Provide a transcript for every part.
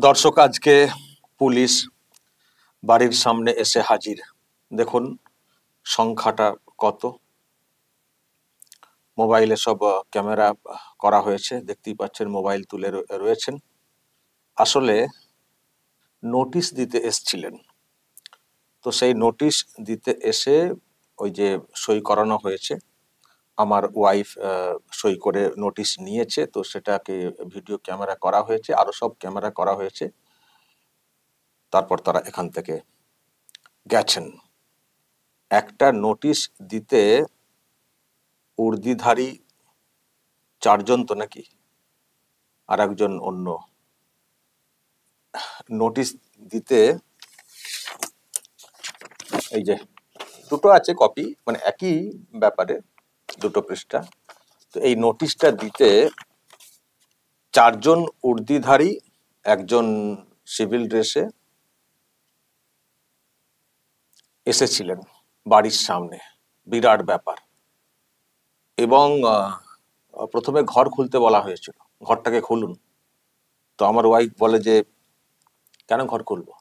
দর্শক, আজকে পুলিশ বাড়ির সামনে এসে হাজির। দেখুন সংখ্যাটা কত। মোবাইলে সব ক্যামেরা করা হয়েছে, দেখতেই পাচ্ছেন, মোবাইল তুলে রয়েছেন। আসলে নোটিশ দিতে এসছিলেন, তো সেই নোটিশ দিতে এসে ওই যে সই করানো হয়েছে, আমার ওয়াইফ সই করে নোটিশ নিয়েছে, তো সেটাকে ভিডিও ক্যামেরা করা হয়েছে, আরো সব ক্যামেরা করা হয়েছে। তারপর তারা এখান থেকে গেছেন। একটা নোটিশ দিতে উর্দিধারী 4 জন তো নাকি, আর একজন অন্য। নোটিশ দিতে এই যে দুটো আছে কপি, মানে একই ব্যাপারে দুটো পৃষ্ঠা। তো এই নোটিশটা দিতে 4 জন উর্দিধারী, একজন সিভিল ড্রেসে এসেছিলেন বাড়ির সামনে। বিরাট ব্যাপার। এবং প্রথমে ঘর খুলতে বলা হয়েছিল, ঘরটাকে খুলুন। তো আমার ওয়াইফ বলে যে কেন ঘর খুলবো,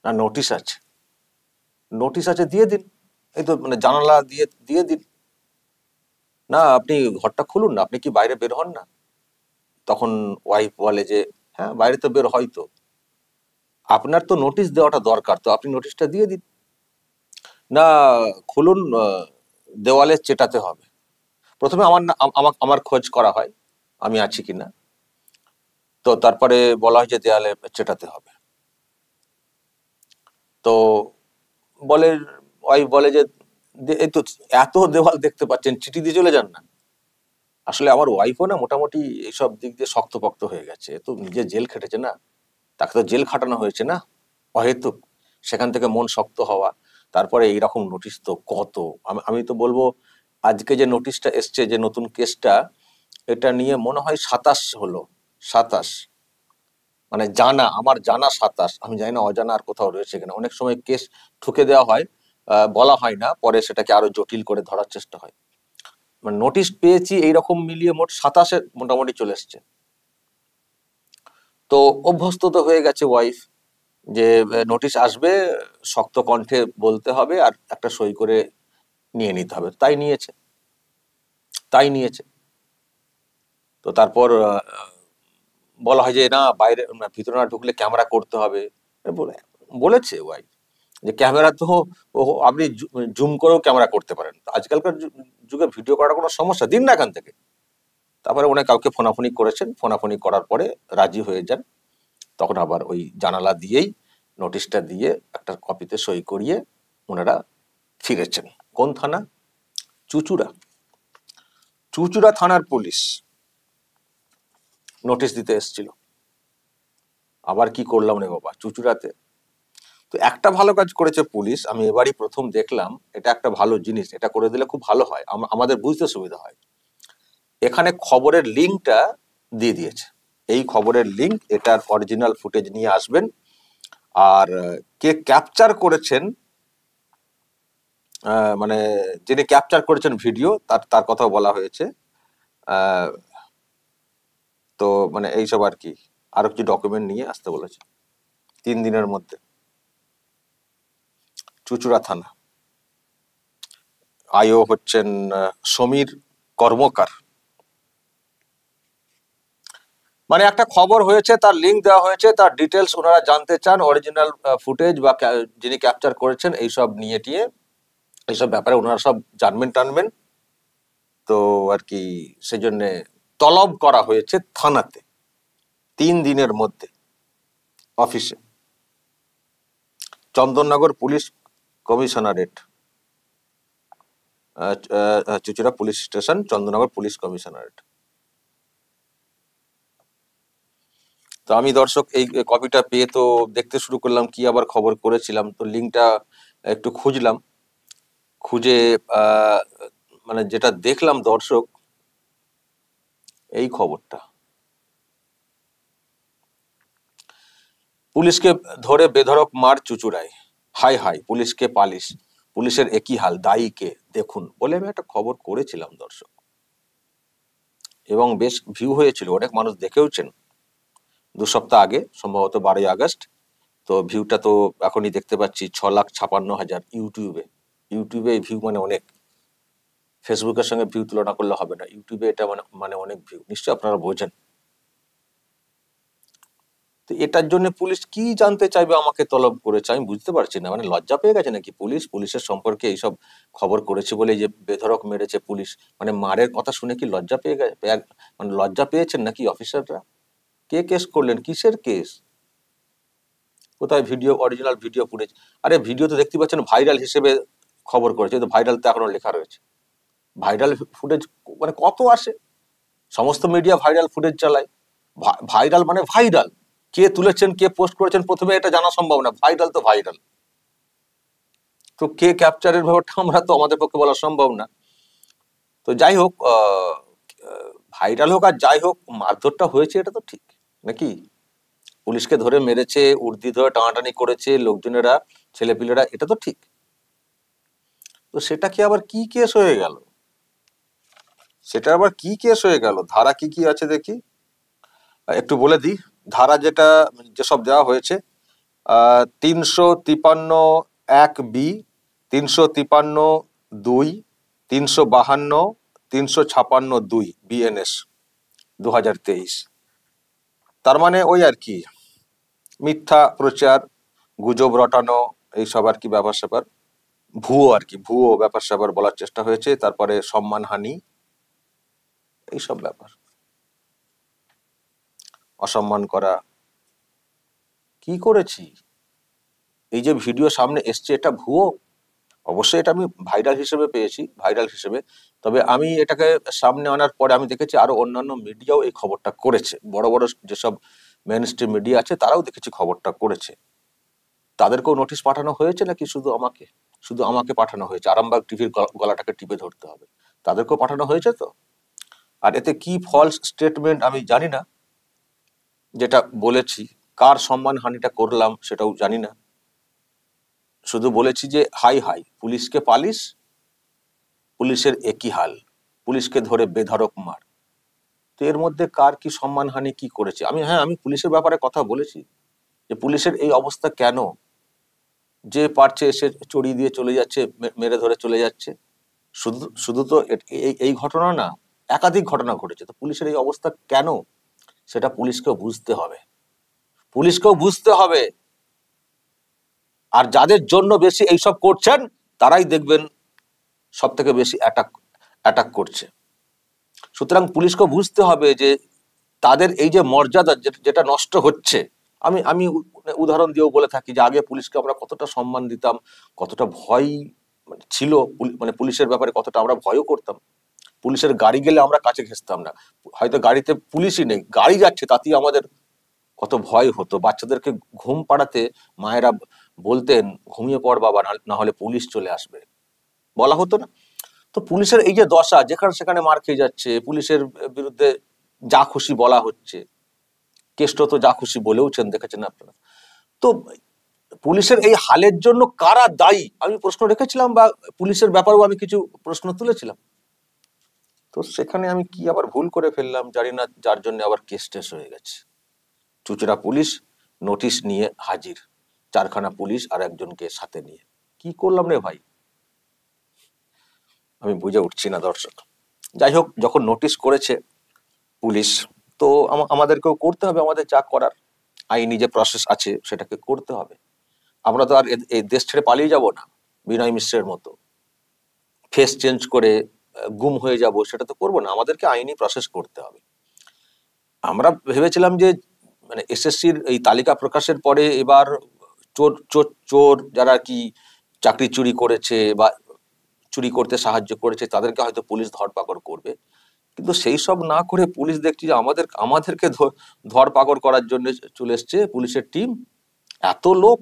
না নোটিশ আছে। নোটিশ আছে, দিয়ে দিন, এই তো মানে জানালা দিয়ে দিয়ে দিন, না আপনি ঘরটা খুলুন না, আপনি কি বাইরে বের হন না? তখন ওয়াইফ বলে যে হ্যাঁ, বাইরে তো বের হয়, তো আপনার তো নোটিশ দেওয়াটা দরকার, তো আপনি নোটিশটা দিয়ে দিন। না খুলুন, দেওয়ালে চেটাতে হবে। প্রথমে আমার খোঁজ করা হয় আমি আছি কিনা, তো তারপরে বলা হয় যে দেওয়ালে চেটাতে হবে। তো বলে ওয়াইফ বলে যে এই তো এত দেওয়াল দেখতে পাচ্ছেন, চিঠি দিয়ে চলে যান না। আসলে আমার ওয়াইফও না মোটামুটি এইসব দিক দিয়ে শক্তপোক্ত হয়ে গেছে। তো নিজে জেল খেটেছে না, তাকে তো জেল খাটানো হয়েছে না অহেতুক। সেখান থেকে মন শক্ত হওয়া, তারপরে এইরকম নোটিশ তো কত। আমি তো বলবো আজকে যে নোটিশটা এসছে, যে নতুন কেসটা, এটা নিয়ে মনে হয় 27 হলো। 27, মানে আমার জানা 27। আমি জানি না অজানা আর কোথাও রয়েছে কিনা। অনেক সময় কেস ঠুকে দেওয়া হয়, বলা হয় না, পরে সেটাকে আরো জটিল করে ধরার চেষ্টা হয়। মানে নোটিশ পেয়েছি এইরকম মিলিয়ে মোট 27 মোটামুটি চলে এসছে। তো অভ্যস্ত তো হয়ে গেছে ওয়াইফ, যে নোটিশ আসবে, শক্ত কণ্ঠে বলতে হবে আর একটা সই করে নিয়ে নিতে হবে। তাই নিয়েছে। তো তারপর বলা হয় যে না, বাইরে ভিতরে না ঢুকলে ক্যামেরা করতে হবে। বলেছে ওয়াইফ যে ক্যামেরা তো আপনি জুম করেও ক্যামেরা করতে পারেন, আজকালকার যুগে ভিডিও করার কোনো সমস্যা, দিন না এখান থেকে। তারপরে উনি কাউকে ফোনাফোনি করেছেন, ফোনাফোনি করার পরে রাজি হয়ে যান। তখন আবার ওই জানালা দিয়েই নোটিশটা দিয়ে একটা কপিতে সই করিয়ে ওনারা ফিরেছেন। কোন থানা? চুচুড়া থানার পুলিশ নোটিশ দিতে এসেছিল। আবার কি করলাম রে বাবা চুচুড়াতে। তো একটা ভালো কাজ করেছে পুলিশ, আমি এবারই প্রথম দেখলাম। এটা একটা ভালো জিনিস, এটা করে দিলে খুব ভালো হয়, আমাদের বুঝতে সুবিধা হয়। এখানে খবরের লিঙ্কটা দিয়ে দিয়েছে। এই খবরের লিঙ্ক, এটার অরিজিনাল ফুটেজ নিয়ে আসবেন। আর কে ক্যাপচার করেছেন, মানে যিনি ক্যাপচার করেছেন ভিডিও, তার কথাও বলা হয়েছে। তো মানে এইসব আর কি, আরো কিছু ডকুমেন্ট নিয়ে আসতে বলেছে 3 দিনের মধ্যে। চুচুড়া থানা, আইও হচ্ছেন সমীর কর্মকার। মানে একটা খবর হয়েছে, তার লিঙ্ক দেওয়া হয়েছে, তার ডিটেলস ওনারা জানতে চান, অরিজিনাল ফুটেজ বা যিনি ক্যাপচার করেছেন এইসব নিয়ে টিয়ে, এইসব ব্যাপারে ওনারা সব জানবেন টানবেন। তো আর কি সেজন্য তলব করা হয়েছে থানাতে 3 দিনের মধ্যে, অফিসে, Chandannagar police commissionerate, Chuchura police station, Chandannagar police commissionerate. তো আমি দর্শক এই কপিটা পেয়ে তো দেখতে শুরু করলাম, কি আবার খবর করেছিলাম। তো লিঙ্কটা একটু খুঁজলাম, খুঁজে মানে যেটা দেখলাম দর্শক, এই খবরটা। পুলিশকে ধরে বেধড়ক মার চুচুড়ায়, হাই হাই পুলিশকে পালিশ, পুলিশের একই হাল, দায়ী কে দেখুন বলে আমি একটা খবর করেছিলাম দর্শক, এবং বেশ ভিউ হয়েছিল, অনেক মানুষ দেখেওছেন। 2 সপ্তাহ আগে, সম্ভবত 12ই আগস্ট। তো ভিউটা তো এখনই দেখতে পাচ্ছি 6,56,000 ইউটিউবে। ইউটিউবে এই ভিউ মানে অনেক। ফেসবুকের সঙ্গে ভিউ তুলনা করলে হবে না, ইউটিউবে এটা মানে অনেক ভিউ, নিশ্চয়ই আপনারা বোঝেন। তো এটার জন্য পুলিশ কি জানতে চাইবে, আমাকে তলব করেছে, আমি বুঝতে পারছি না। মানে লজ্জা পেয়ে গেছে নাকি পুলিশের সম্পর্কে এইসব খবর করেছে বলে, যে বেধড়ক মেরেছে পুলিশ, মানে মারের কথা শুনে কি লজ্জা পেয়ে গেছে, মানে লজ্জা পেয়েছেন নাকি অফিসাররা? কে কেস করলেন, কিসের কেস, কোথায় ভিডিও, অরিজিনাল ভিডিও ফুটেজ? আরে ভিডিও তো দেখতে পাচ্ছেন ভাইরাল হিসেবে খবর করেছে, তো ভাইরাল তো এখনো লেখা রয়েছে। ভাইরাল ফুটেজ মানে কত আসে, সমস্ত মিডিয়া ভাইরাল ফুটেজ চালায়। ভাইরাল মানে ভাইরাল, কে তুলেছেন কে পোস্ট করেছেন প্রথমে এটা জানা সম্ভব না, ভাইরাল তো ভাইরাল। তো কে ক্যাপচারের ব্যাপারটা আমরা তো আমাদের পক্ষে বলা সম্ভব না। তো যাই হোক, ভাইরাল হোক আর যাই হোক, মারধরটা হয়েছে এটা তো ঠিক নাকি? পুলিশকে ধরে মেরেছে, উর্দি ধরে টানাটানি করেছে লোকজনেরা, ছেলেপিলেরা, এটা তো ঠিক। তো সেটা কি আবার কি কেস হয়ে গেল, সেটা আবার কি কেস হয়ে গেল? ধারা কি কি আছে দেখি, একটু বলে দিই। ধারা যেসব দেওয়া হয়েছে, 353(1)(b), 353(2), 352, 356(2) BNS 2023। তার মানে ওই আর কি, মিথ্যা প্রচার, গুজব রটানো, এইসব আর কি ব্যাপার স্যাপার, ভুয়ো আর কি, ভুয়ো ব্যাপার স্যাপার বলার চেষ্টা হয়েছে। তারপরে সম্মানহানি, এইসব ব্যাপার, অসম্মান করা। কি করেছি? এই যে ভিডিও সামনে এসছে এটা ভুয়ো, অবশ্যই এটা আমি ভাইরাল হিসেবে পেয়েছি, ভাইরাল হিসেবে। তবে আমি এটাকে সামনে আনার পরে আমি দেখেছি আরো অন্যান্য মিডিয়াও এই খবরটা করেছে, বড় বড় যেসব মেইন স্ট্রিম মিডিয়া আছে তারাও দেখেছি খবরটা করেছে। তাদেরকেও নোটিশ পাঠানো হয়েছে নাকি শুধু আমাকে পাঠানো হয়েছে? আরামবাগ টিভির গলাটাকে টিপে ধরতে হবে, তাদেরকেও পাঠানো হয়েছে তো। আর এতে কি ফলস স্টেটমেন্ট আমি জানি না, যেটা বলেছি কার সম্মানহানিটা করলাম সেটাও জানি না। শুধু বলেছি যে হাই হাই, পুলিশকে পালিশ, পুলিশের একই হাল, পুলিশকে ধরে বেধড়ক মার। তো এর মধ্যে কার কি সম্মানহানি কি করেছে? আমি পুলিশের ব্যাপারে কথা বলেছি, যে পুলিশের এই অবস্থা কেন, যে পারছে এসে চড়িয়ে দিয়ে চলে যাচ্ছে, মেরে ধরে চলে যাচ্ছে। শুধু শুধু তো এই ঘটনা না, একাধিক ঘটনা ঘটেছে। তো পুলিশের এই অবস্থা কেন, সেটা পুলিশকেও বুঝতে হবে, পুলিশকেও বুঝতে হবে। আর যাদের জন্য বেশি এইসব করছেন তারাই দেখবেন সব থেকে বেশি অ্যাটাক করছে। সুতরাং পুলিশকে বুঝতে হবে যে তাদের এই যে মর্যাদা যেটা নষ্ট হচ্ছে। আমি উদাহরণ দিয়েও বলে থাকি যে আগে পুলিশকে আমরা কতটা সম্মান দিতাম, কতটা ভয় ছিল, মানে পুলিশের ব্যাপারে কতটা আমরা ভয়ও করতাম। পুলিশের গাড়ি গেলে আমরা কাছে ঘেঁষতাম না, হয়তো গাড়িতে পুলিশই নেই, গাড়ি যাচ্ছে তাতেই আমাদের কত ভয় হতো। বাচ্চাদেরকে ঘুম পাড়াতে মায়েরা বলতেন ঘুমিয়ে পড় বাবা, না হলে পুলিশ চলে আসবে, বলা হতো না? তো পুলিশের এই যে দশা, যেখানে সেখানে মার খেয়ে যাচ্ছে, পুলিশের বিরুদ্ধে যা খুশি বলা হচ্ছে, কেষ্ট তো যা খুশি বলেওছেন, দেখেছেন আপনারা। তো পুলিশের এই হালের জন্য কারা দায়ী আমি প্রশ্ন রেখেছিলাম, বা পুলিশের ব্যাপারেও আমি কিছু প্রশ্ন তুলেছিলাম। তো সেখানে আমি কি আবার ভুল করে ফেললাম জানি না, যার জন্য আবার কেস টেস হয়ে গেছে। চুচড়া পুলিশ নোটিশ নিয়ে হাজির, 4খানা পুলিশ আর একজনকে সাথে নিয়ে। কি করলাম রে ভাই, আমি বুঝে উঠছি না দর্শক। যাই হোক, যখন নোটিশ করেছে পুলিশ, তো আমাদেরকেও করতে হবে, আমাদের যা করার আইনি যে প্রসেস আছে সেটাকে করতে হবে। আমরা তো আর এই দেশ ছেড়ে পালিয়ে যাব না বিনয় মিশ্রের মতো, ফেস চেঞ্জ করে গুম হয়ে যাব, সেটা তো করবো না। আমাদেরকে আইনি প্রসেস করতে হবে। আমরা ভেবেছিলাম যে মানে এসএসসির এই তালিকা প্রকাশের পরে এবার চোর চোর চোর যারা কি চাকরি চুরি করেছে বা চুরি করতে সাহায্য করেছে তাদেরকে হয়তো পুলিশ ধরপাকড় করবে, কিন্তু সেই সব না করে পুলিশ দেখছি যে আমাদেরকে ধরপাকড় করার জন্য চলে এসছে পুলিশের টিম। এত লোক,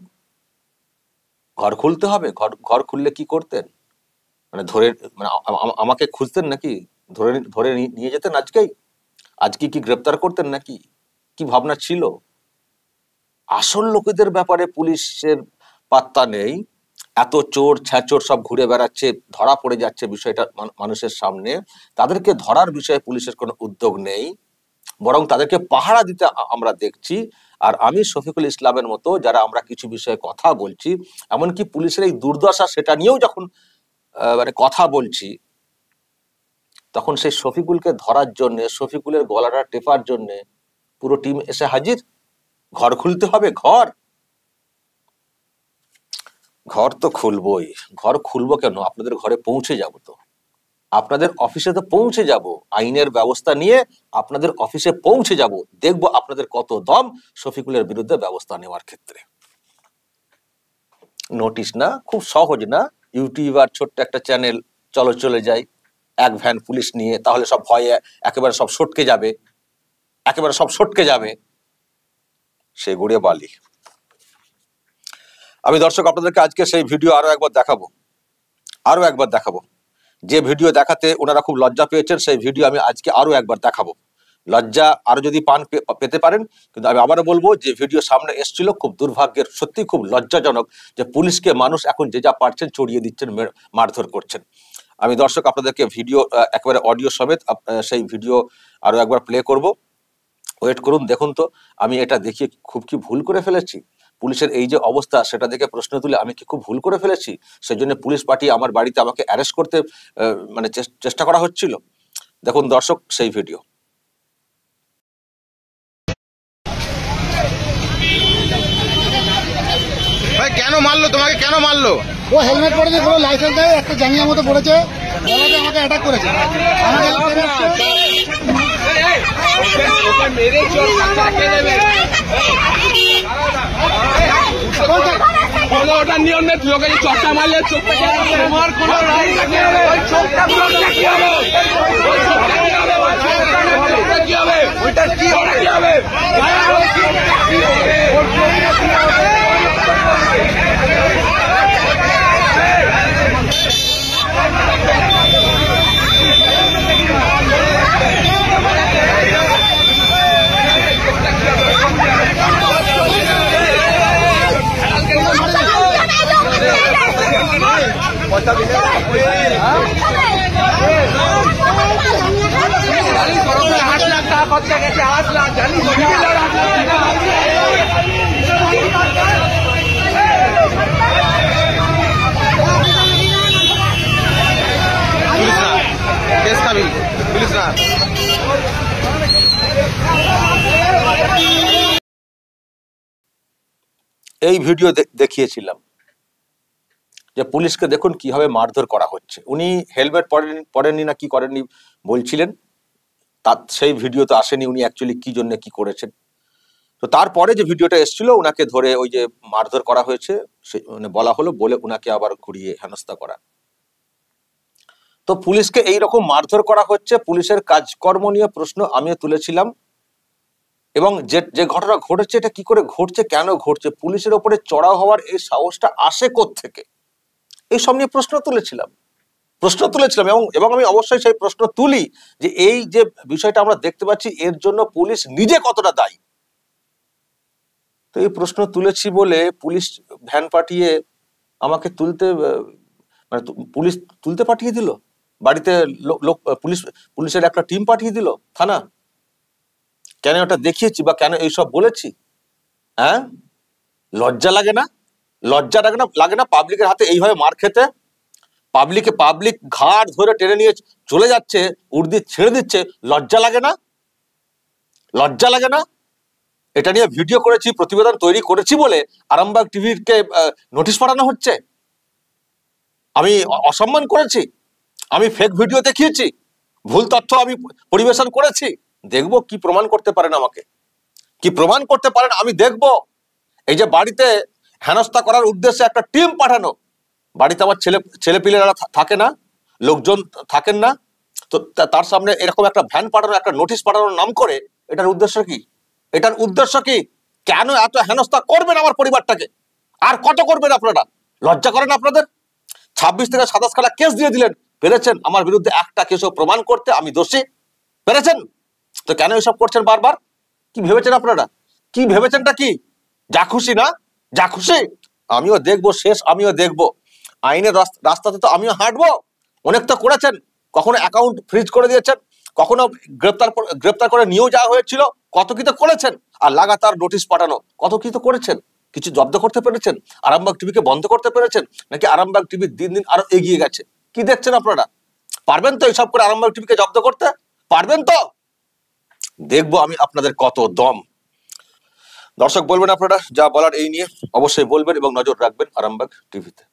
ঘর খুলতে হবে, ঘর খুললে কি করতেন, মানে ধরে, মানে আমাকে খুঁজতেন নাকি, ধরে ধরে নিয়ে যেতেন আজকে কি গ্রেপ্তার করতেন নাকি, কি ভাবনা ছিল? আসল লোকেদের ব্যাপারে পুলিশের পাত্তা নেই, এত চোর ছ্যাচোর সব ঘুরে বেড়াচ্ছে, ধরা পড়ে যাচ্ছে বিষয়টা মানুষের সামনে, তাদেরকে ধরার বিষয়ে পুলিশের কোনো উদ্যোগ নেই। বরং তাদেরকে পাহারা দিতে আমরা দেখছি। আর আমি শফিকুল ইসলামের মতো যারা আমরা কিছু বিষয়ে কথা বলছি, এমনকি পুলিশের এই দুর্দশা সেটা নিয়েও যখন মানে কথা বলছি, তখন সেই শফিকুলকে ধরার জন্য, শফিকুলের গলাটা টেপার জন্য পুরো টিম এসে হাজির। ঘর খুলতে হবে, ঘর তো খুলবই। ঘর খুলবো কেন? আপনাদের ঘরে পৌঁছে যাব, তো আপনাদের অফিসে তো পৌঁছে যাব, আইনের ব্যবস্থা নিয়ে আপনাদের অফিসে পৌঁছে যাব, দেখবো আপনাদের কত দম শফিকুলের বিরুদ্ধে ব্যবস্থা নেওয়ার ক্ষেত্রে। নোটিশ না, খুব সহজ না, ইউটিউবার ছোট্ট একটা চ্যানেল, চলো চলে যাই এক ভ্যান পুলিশ নিয়ে, তাহলে সব ভয়ে একেবারে সব সটকে যাবে, সে গুড়ে বালি। আমি দর্শক আপনাদেরকে আজকে সেই ভিডিও আরো একবার দেখাবো। যে ভিডিও দেখাতে ওনারা খুব লজ্জা পেয়েছেন, সেই ভিডিও আমি আজকে আরো একবার দেখাবো। লজ্জা আরো যদি পেতে পারেন, কিন্তু আমি আবারও বলবো যে ভিডিও সামনে এসেছিল, খুব দুর্ভাগ্যের, সত্যি খুব লজ্জাজনক যে পুলিশকে মানুষ এখন যে যা পারছেন চড়িয়ে দিচ্ছেন, মারধর করছেন। আমি দর্শক আপনাদেরকে ভিডিও একেবারে অডিও সমেত সেই ভিডিও আরো একবার প্লে করব, ওয়েট করুন। দেখুন তো আমি এটা দেখিয়ে খুব কি ভুল করে ফেলেছি? পুলিশের এই যে অবস্থা সেটা দেখে প্রশ্ন তুলে আমি কি খুব ভুল করে ফেলেছি? সেজন্য পুলিশ পাঠিয়ে আমার বাড়িতে আমাকে অ্যারেস্ট করতে মানে চেষ্টা করা হচ্ছিল। দেখুন দর্শক সেই ভিডিও। ভাই কেন মারলো তোমাকে? কেন মারলো? ও হেলমেট পরেছে, পুরো লাইসেন্স দেয়, একটা জাঙ্গিয়ার মতো পড়েছে, গলাতে আমাকে অ্যাটাক করেছে। ওটা নিয়ম নেই, লোকে চর্চা মারলে চোখটা কোনো কি হবে? ওইটা কি হবে? এই ভিডিও দেখিয়েছিলাম যে পুলিশকে দেখুন কিভাবে মারধর করা হচ্ছে। উনি হেলমেট পরেননি না কি করেননি বলছিলেন, তার সেই ভিডিও তো আসেনি উনি অ্যাকচুয়ালি কি জন্য কি করেছেন। তো তারপরে যে ভিডিওটা এসেছিল ওনাকে ধরে ওই যে মারধর করা হয়েছে, মানে বলা হলো, বলে ওনাকে আবার ঘুরিয়ে হেনস্থা করা। তো পুলিশকে এইরকম মারধর করা হচ্ছে, পুলিশের কাজকর্ম নিয়ে প্রশ্ন আমিও তুলেছিলাম, এবং যে ঘটনা ঘটেছে এটা কি করে ঘটছে, কেন ঘটছে, পুলিশের ওপরে চড়াও হওয়ার এই সাহসটা আসে কোত্থেকে, এইসব নিয়ে প্রশ্ন তুলেছিলাম এবং আমি অবশ্যই সেই প্রশ্ন তুলি যে এই যে বিষয়টা আমরা দেখতে পাচ্ছি এর জন্য পুলিশ নিজে কতটা দায়ী। তো এই প্রশ্ন তুলেছি বলে পুলিশ ভ্যান পাঠিয়ে আমাকে মানে পুলিশ তুলতে পাঠিয়ে দিল, বাড়িতে পুলিশের একটা টিম পাঠিয়ে দিল থানা। কেন ওটা দেখিয়েছি বা কেন এইসব বলেছি? হ্যাঁ, লজ্জা লাগে না পাবলিকের হাতে এইভাবে মার খেতে? পাবলিক ঘাড় ধরে টেনে নিয়ে চলে যাচ্ছে, উর্দি ছেড়ে দিচ্ছে, লজ্জা লাগে না? এটা নিয়ে ভিডিও করেছি, প্রতিবেদন তৈরি করেছি বলে আরামবাগ টিভিকে নোটিশ পাঠানো হচ্ছে? আমি অসম্মান করেছি? আমি ফেক ভিডিও দেখিয়েছি? ভুল তথ্য আমি পরিবেশন করেছি? দেখবো কি প্রমাণ করতে পারেন, আমি দেখবো। এই যে বাড়িতে হেনস্থা করার উদ্দেশ্যে একটা টিম পাঠানো, বাড়িতে আমার ছেলেপিলেরা থাকে না, লোকজন থাকেন না, তো তার সামনে এরকম একটা ভ্যান পাঠানো, একটা নোটিশ পাঠানোর নাম করে, এটার উদ্দেশ্য কি? কেন এত হেনস্থা করবেন আমার পরিবারটাকে? আর কত করবেন আপনারা? লজ্জা করেন আপনাদের? 26 থেকে 27 খানা কেস দিয়ে দিলেন, পেরেছেন আমার বিরুদ্ধে একটা কেসও প্রমাণ করতে আমি দোষী? পেরেছেন? তো কেন এসব করছেন বারবার? কি ভেবেছেন আপনারা? কি ভেবেছেনটা কি? যা খুশি না? যা খুশি আমিও দেখবো, আমিও দেখবো। আইনের রাস্তাতে তো আমিও হাঁটবো। অনেক তো করেছেন, কখনো অ্যাকাউন্ট ফ্রিজ করে দিয়েছেন, কখনো গ্রেপ্তার করে নিয়েও যাওয়া হয়েছিল, কত কি তো করেছেন, আর লাগাতার নোটিশ পাঠানো, কত কি তো করেছেন, কিছু জব্দ করতে পেরেছেন, আরামবাগ টিভিকে বন্ধ করতে পেরেছেন, নাকি আরামবাগ টিভি দিন দিন আরো এগিয়ে গেছে? কি দেখছেন আপনারা? পারবেন তো এইসব করে আরামবাগ টিভিকে জব্দ করতে? পারবেন তো? দেখবো আমি আপনাদের কত দম। দর্শক বলবেন আপনারা যা বলার এই নিয়ে, অবশ্যই বলবেন এবং নজর রাখবেন আরামবাগ টিভিতে।